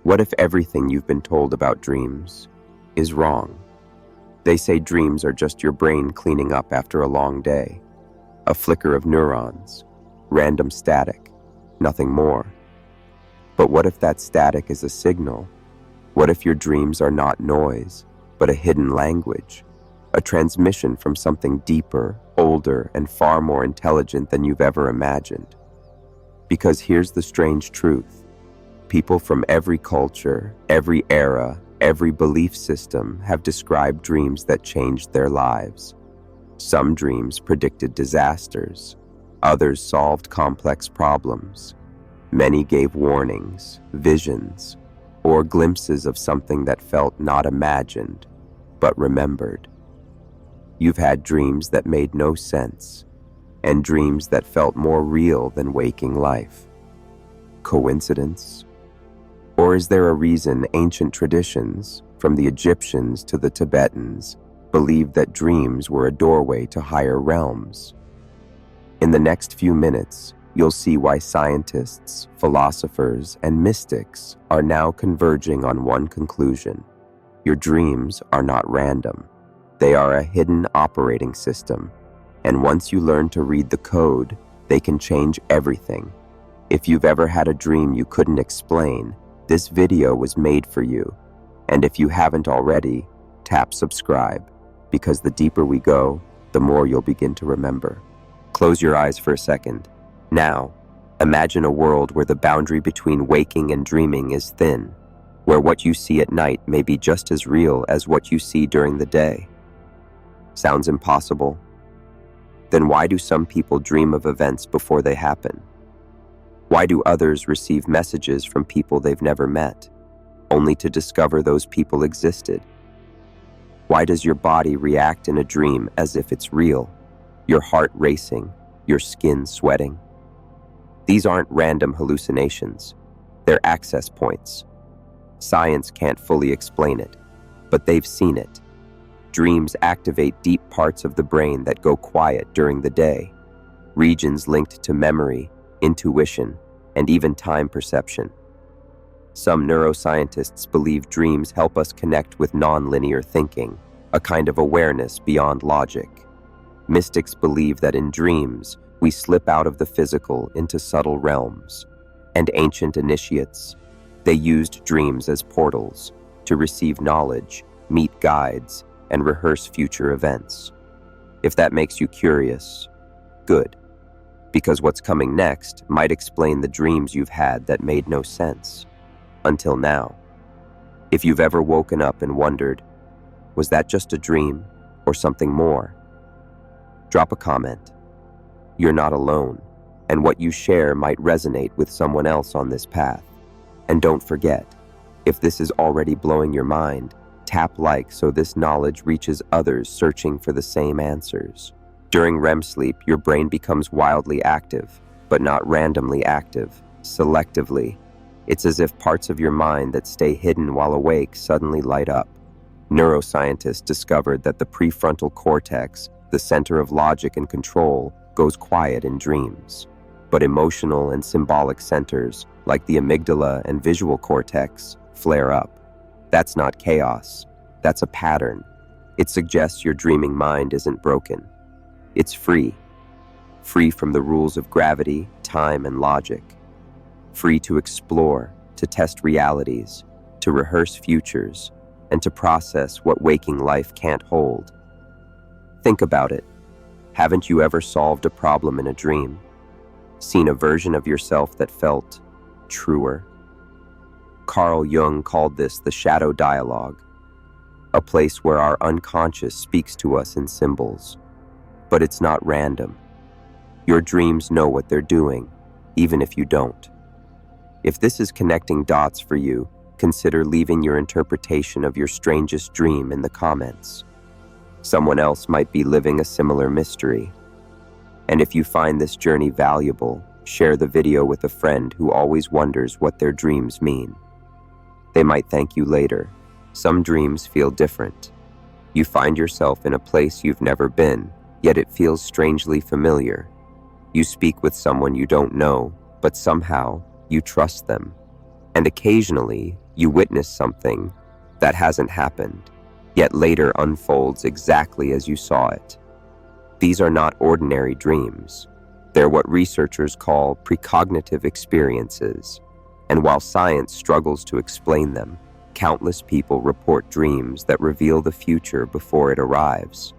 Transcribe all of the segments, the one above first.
What if everything you've been told about dreams is wrong? They say dreams are just your brain cleaning up after a long day. A flicker of neurons, random static, nothing more. But what if that static is a signal? What if your dreams are not noise, but a hidden language? A transmission from something deeper, older, and far more intelligent than you've ever imagined. Because here's the strange truth. People from every culture, every era, every belief system have described dreams that changed their lives. Some dreams predicted disasters. Others solved complex problems. Many gave warnings, visions, or glimpses of something that felt not imagined, but remembered. You've had dreams that made no sense, and dreams that felt more real than waking life. Coincidence? Or is there a reason ancient traditions, from the Egyptians to the Tibetans, believed that dreams were a doorway to higher realms? In the next few minutes, you'll see why scientists, philosophers, and mystics are now converging on one conclusion. Your dreams are not random. They are a hidden operating system, and once you learn to read the code, they can change everything. If you've ever had a dream you couldn't explain, this video was made for you. And if you haven't already, tap subscribe, because the deeper we go, the more you'll begin to remember. Close your eyes for a second. Now, imagine a world where the boundary between waking and dreaming is thin, where what you see at night may be just as real as what you see during the day. Sounds impossible? Then why do some people dream of events before they happen? Why do others receive messages from people they've never met, only to discover those people existed? Why does your body react in a dream as if it's real, your heart racing, your skin sweating? These aren't random hallucinations. They're access points. Science can't fully explain it, but they've seen it. Dreams activate deep parts of the brain that go quiet during the day, regions linked to memory, intuition, and even time perception. Some neuroscientists believe dreams help us connect with nonlinear thinking, a kind of awareness beyond logic. Mystics believe that in dreams, we slip out of the physical into subtle realms. And ancient initiates, they used dreams as portals to receive knowledge, meet guides, and rehearse future events. If that makes you curious, good. Because what's coming next might explain the dreams you've had that made no sense. Until now. If you've ever woken up and wondered, was that just a dream or something more? Drop a comment. You're not alone, and what you share might resonate with someone else on this path. And don't forget, if this is already blowing your mind, tap like so this knowledge reaches others searching for the same answers. During REM sleep, your brain becomes wildly active, but not randomly active, selectively. It's as if parts of your mind that stay hidden while awake suddenly light up. Neuroscientists discovered that the prefrontal cortex, the center of logic and control, goes quiet in dreams. But emotional and symbolic centers, like the amygdala and visual cortex, flare up. That's not chaos. That's a pattern. It suggests your dreaming mind isn't broken. It's free. Free from the rules of gravity, time, and logic. Free to explore, to test realities, to rehearse futures, and to process what waking life can't hold. Think about it. Haven't you ever solved a problem in a dream? Seen a version of yourself that felt truer? Carl Jung called this the shadow dialogue, a place where our unconscious speaks to us in symbols. But it's not random. Your dreams know what they're doing, even if you don't. If this is connecting dots for you, consider leaving your interpretation of your strangest dream in the comments. Someone else might be living a similar mystery. And if you find this journey valuable, share the video with a friend who always wonders what their dreams mean. They might thank you later. Some dreams feel different. You find yourself in a place you've never been, yet it feels strangely familiar. You speak with someone you don't know, but somehow you trust them. And occasionally, you witness something that hasn't happened, yet later unfolds exactly as you saw it. These are not ordinary dreams. They're what researchers call precognitive experiences. And while science struggles to explain them, countless people report dreams that reveal the future before it arrives.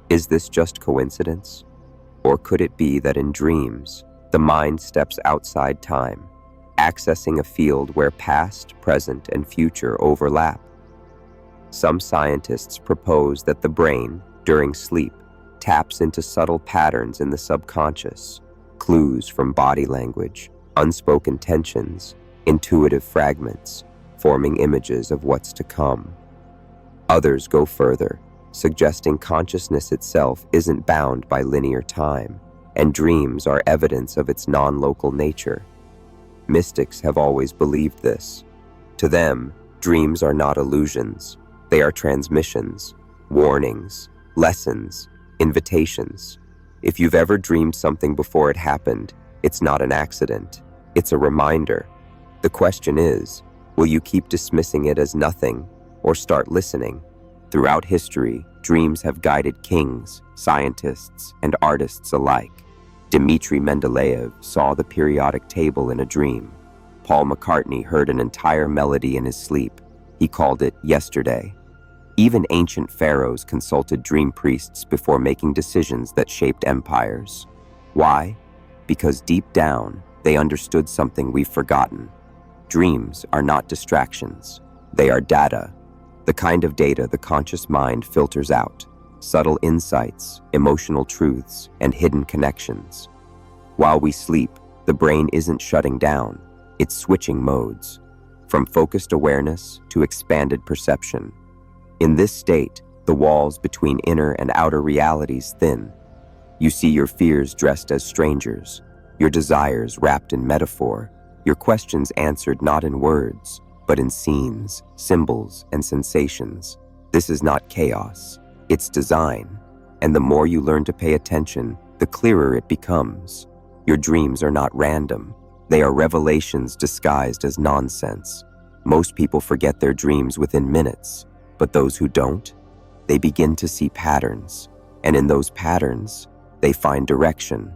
Is this just coincidence? Or could it be that in dreams, the mind steps outside time, accessing a field where past, present, and future overlap? Some scientists propose that the brain, during sleep, taps into subtle patterns in the subconscious, clues from body language, unspoken tensions, intuitive fragments, forming images of what's to come. Others go further, suggesting consciousness itself isn't bound by linear time, and dreams are evidence of its non-local nature. Mystics have always believed this. To them, dreams are not illusions. They are transmissions, warnings, lessons, invitations. If you've ever dreamed something before it happened, it's not an accident. It's a reminder. The question is, will you keep dismissing it as nothing or start listening? Throughout history, dreams have guided kings, scientists, and artists alike. Dmitri Mendeleev saw the periodic table in a dream. Paul McCartney heard an entire melody in his sleep. He called it yesterday. Even ancient pharaohs consulted dream priests before making decisions that shaped empires. Why? Because deep down, they understood something we've forgotten. Dreams are not distractions. They are data. The kind of data the conscious mind filters out. Subtle insights, emotional truths, and hidden connections. While we sleep, the brain isn't shutting down. It's switching modes, from focused awareness to expanded perception. In this state, the walls between inner and outer realities thin. You see your fears dressed as strangers, your desires wrapped in metaphor, your questions answered not in words, but in scenes, symbols, and sensations. This is not chaos, it's design. And the more you learn to pay attention, the clearer it becomes. Your dreams are not random. They are revelations disguised as nonsense. Most people forget their dreams within minutes. But those who don't, they begin to see patterns, and in those patterns, they find direction.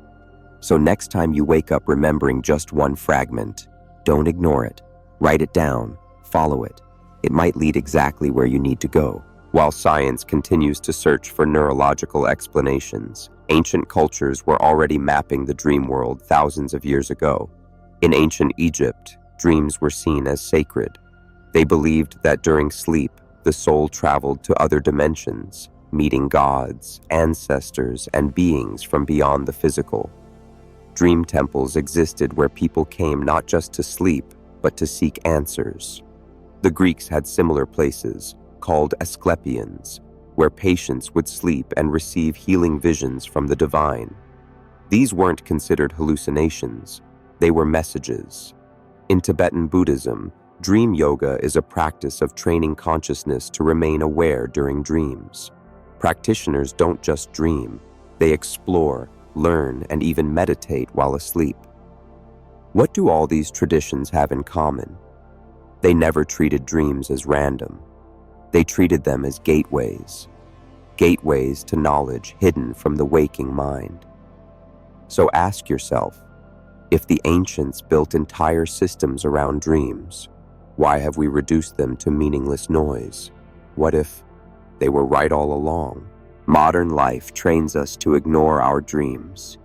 So next time you wake up remembering just one fragment, don't ignore it. Write it down, follow it. It might lead exactly where you need to go. While science continues to search for neurological explanations, ancient cultures were already mapping the dream world thousands of years ago. In ancient Egypt, dreams were seen as sacred. They believed that during sleep, the soul traveled to other dimensions, meeting gods, ancestors, and beings from beyond the physical. Dream temples existed where people came not just to sleep, but to seek answers. The Greeks had similar places, called Asclepions, where patients would sleep and receive healing visions from the divine. These weren't considered hallucinations, they were messages. In Tibetan Buddhism, dream yoga is a practice of training consciousness to remain aware during dreams. Practitioners don't just dream, they explore, learn, and even meditate while asleep. What do all these traditions have in common? They never treated dreams as random. They treated them as gateways to knowledge hidden from the waking mind. So ask yourself, if the ancients built entire systems around dreams, why have we reduced them to meaningless noise? What if they were right all along? Modern life trains us to ignore our dreams.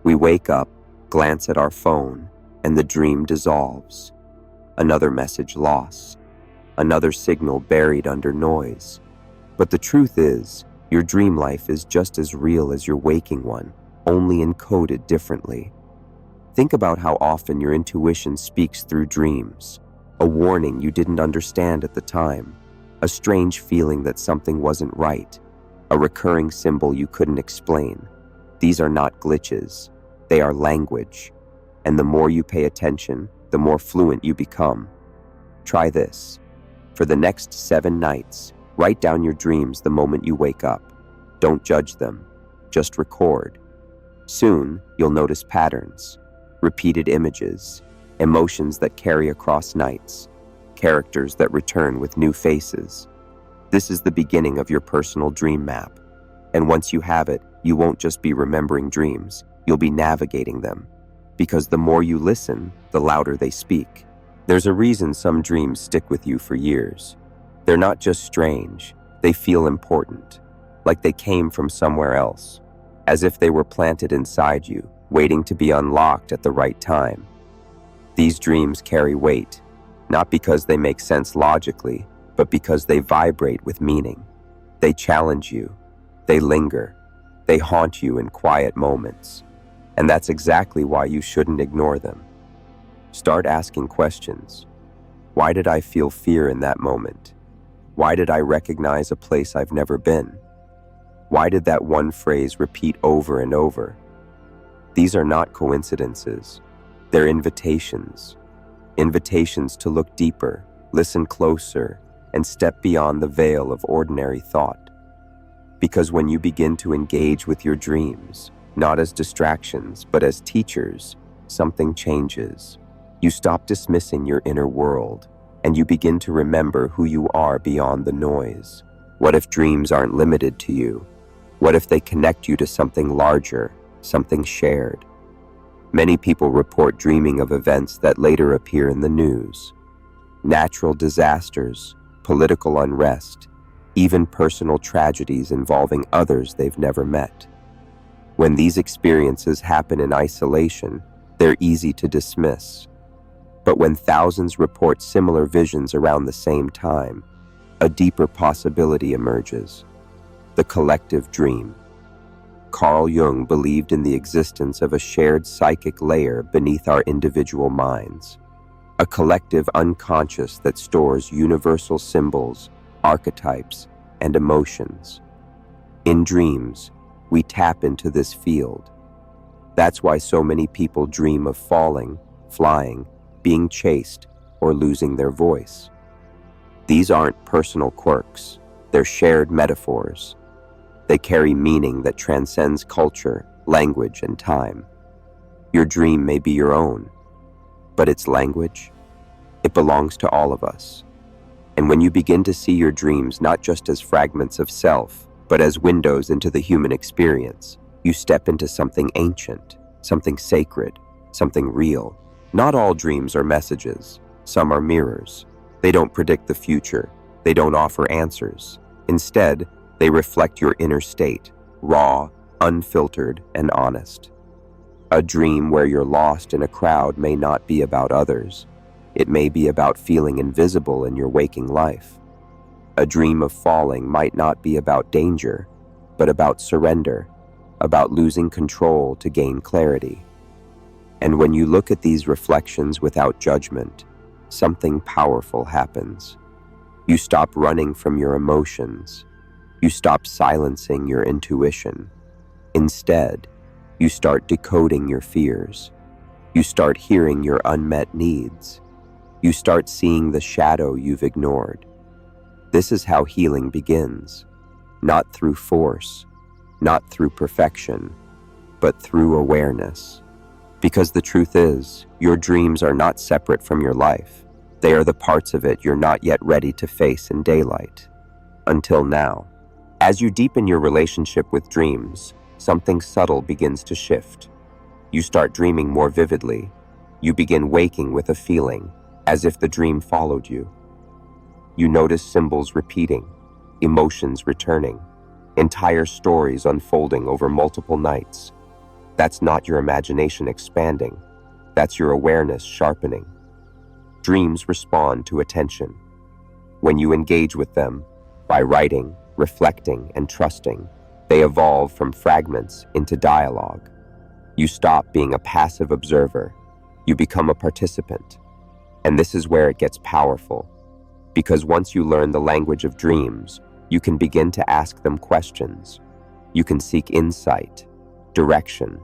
We wake up, glance at our phone, and the dream dissolves. Another message lost. Another signal buried under noise. But the truth is, your dream life is just as real as your waking one, only encoded differently. Think about how often your intuition speaks through dreams. A warning you didn't understand at the time, a strange feeling that something wasn't right, a recurring symbol you couldn't explain. These are not glitches, they are language. And the more you pay attention, the more fluent you become. Try this. For the next 7 nights, write down your dreams the moment you wake up. Don't judge them, just record. Soon, you'll notice patterns, repeated images, emotions that carry across nights, characters that return with new faces. This is the beginning of your personal dream map. And once you have it, you won't just be remembering dreams, you'll be navigating them. Because the more you listen, the louder they speak. There's a reason some dreams stick with you for years. They're not just strange, they feel important, like they came from somewhere else, as if they were planted inside you, waiting to be unlocked at the right time. These dreams carry weight, not because they make sense logically, but because they vibrate with meaning. They challenge you, they linger, they haunt you in quiet moments. And that's exactly why you shouldn't ignore them. Start asking questions. Why did I feel fear in that moment? Why did I recognize a place I've never been? Why did that one phrase repeat over and over? These are not coincidences. They're invitations. Invitations to look deeper, listen closer, and step beyond the veil of ordinary thought. Because when you begin to engage with your dreams, not as distractions, but as teachers, something changes. You stop dismissing your inner world, and you begin to remember who you are beyond the noise. What if dreams aren't limited to you? What if they connect you to something larger, something shared? Many people report dreaming of events that later appear in the news. Natural disasters, political unrest, even personal tragedies involving others they've never met. When these experiences happen in isolation, they're easy to dismiss. But when thousands report similar visions around the same time, a deeper possibility emerges: the collective dream. Carl Jung believed in the existence of a shared psychic layer beneath our individual minds, a collective unconscious that stores universal symbols, archetypes, and emotions. In dreams, we tap into this field. That's why so many people dream of falling, flying, being chased, or losing their voice. These aren't personal quirks, they're shared metaphors. They carry meaning that transcends culture, language, and time. Your dream may be your own, but its language, it belongs to all of us. And when you begin to see your dreams not just as fragments of self, but as windows into the human experience, you step into something ancient, something sacred, something real. Not all dreams are messages. Some are mirrors. They don't predict the future. They don't offer answers. Instead, they reflect your inner state, raw, unfiltered, and honest. A dream where you're lost in a crowd may not be about others. It may be about feeling invisible in your waking life. A dream of falling might not be about danger, but about surrender, about losing control to gain clarity. And when you look at these reflections without judgment, something powerful happens. You stop running from your emotions. You stop silencing your intuition. Instead, you start decoding your fears. You start hearing your unmet needs. You start seeing the shadow you've ignored. This is how healing begins, not through force, not through perfection, but through awareness. Because the truth is, your dreams are not separate from your life. They are the parts of it you're not yet ready to face in daylight. Until now. As you deepen your relationship with dreams, something subtle begins to shift. You start dreaming more vividly. You begin waking with a feeling, as if the dream followed you. You notice symbols repeating, emotions returning, entire stories unfolding over multiple nights. That's not your imagination expanding. That's your awareness sharpening. Dreams respond to attention. When you engage with them, by writing, reflecting, and trusting, they evolve from fragments into dialogue. You stop being a passive observer. You become a participant. And this is where it gets powerful. Because once you learn the language of dreams, you can begin to ask them questions. You can seek insight, direction,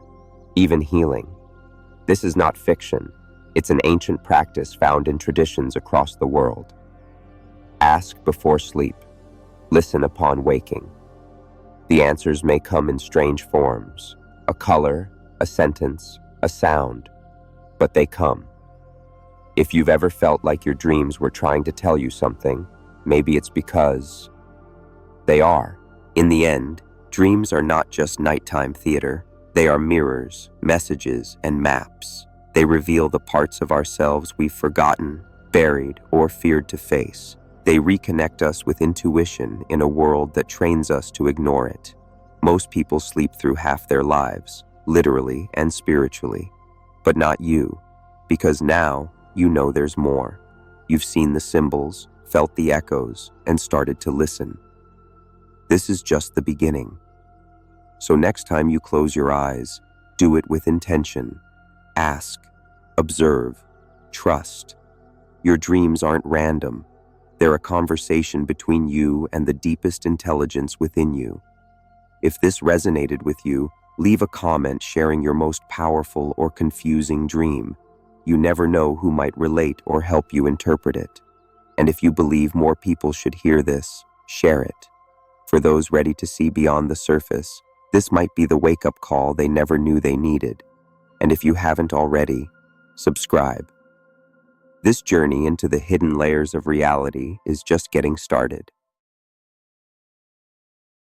even healing. This is not fiction. It's an ancient practice found in traditions across the world. Ask before sleep. Listen upon waking. The answers may come in strange forms, a color, a sentence, a sound, but they come. If you've ever felt like your dreams were trying to tell you something, maybe it's because they are. In the end, dreams are not just nighttime theater. They are mirrors, messages, and maps. They reveal the parts of ourselves we've forgotten, buried, or feared to face. They reconnect us with intuition in a world that trains us to ignore it. Most people sleep through half their lives, literally and spiritually. But not you, because now you know there's more. You've seen the symbols, felt the echoes, and started to listen. This is just the beginning. So next time you close your eyes, do it with intention. Ask, observe, trust. Your dreams aren't random. They're a conversation between you and the deepest intelligence within you. If this resonated with you, leave a comment sharing your most powerful or confusing dream. You never know who might relate or help you interpret it. And if you believe more people should hear this, share it. For those ready to see beyond the surface, this might be the wake-up call they never knew they needed. And if you haven't already, subscribe. This journey into the hidden layers of reality is just getting started.